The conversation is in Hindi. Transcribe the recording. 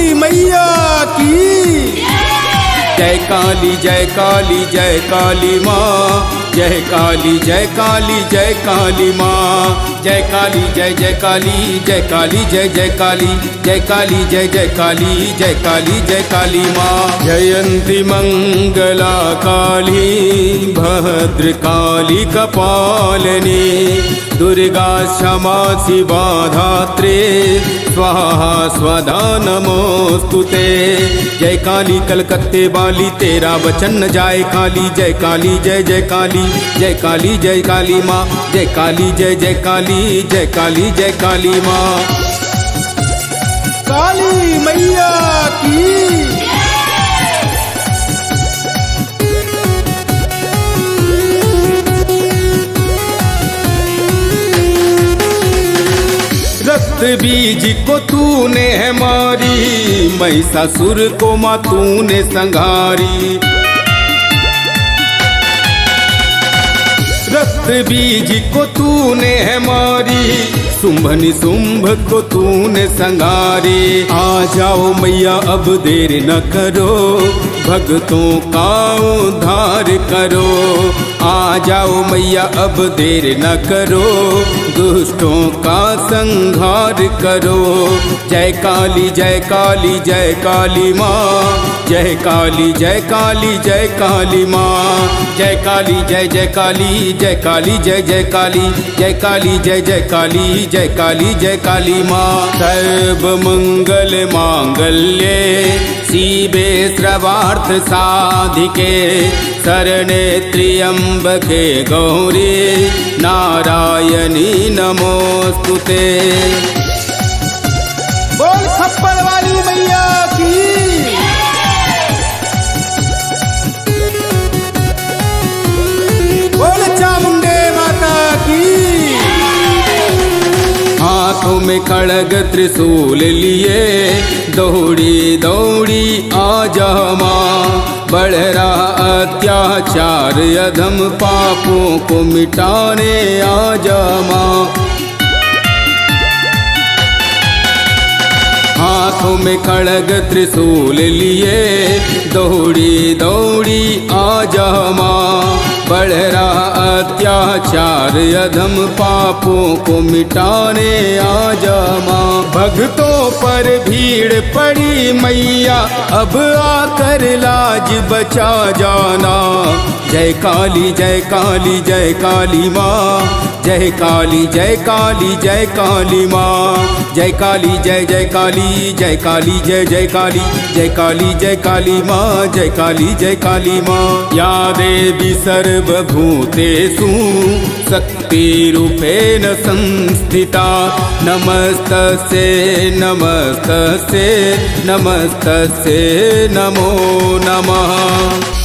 काली मैया की जय काली जय काली जय काली माँ जय काली जय काली जय काली माँ जय काली जय काली जय काली जय काली जय काली जय काली जय काली जय काली माँ जयंती मंगला काली भद्र काली कपालिनी दुर्गा क्षमा शिवा धात्रे स्वाहा स्वधा नमोस्तुते जय काली कलकत्ते वाली तेरा वचन न जाए खाली जय काली जय काली जय काली जय काली माँ जय काली जय काली जय काली जय काली माँ काली मैया की रक्त बीज को तूने है मारी महिषासुर को माँ तूने संघारी रक्त बीज को तूने है मारी शुंभ निशुंभ को तूने संघारे आ जाओ मैया अब देर न करो भक्तों का उद्धार करो आ जाओ मैया अब देर न करो दुष्टों का संहार करो जय काली जय काली जय काली माँ जय काली जय काली जय काली माँ जय काली जय काली जय काली जय काली जय काली जय काली जय काली जय काली माँ सर्व मंगल मांगल्ये शिवे सर्वार्थ साधिके शरणे त्र्यंबके गौरी नारायणी नमोस्तुते बोल खप्पड़ वाली मैया की बोल चामुंडे माता की हाथों में खड़ग त्रिशूल लिए दौड़ी दौड़ी आजा माँ बढ़ रहा अत्याचार अधम पापों को मिटाने आजा माँ हाथों में खड़ग त्रिशूल लिए दौड़ी दौड़ी आजा माँ बढ़ रहा अत्याचार अधम पापों को मिटाने आजा माँ भक्तों पर भीड़ पड़ी मैया अब आकर लाज बचा जाना जय काली जय काली जय काली माँ जय काली जय काली जय काली माँ जय काली जय काली जय काली जय काली जय काली जय काली माँ जय काली जय काली माँ या देवी सर्वभूतेषु शक्तिरूपेण संस्थिता नमस्तस्यै नमस्तस्यै नमस्तस्यै नमो नमः।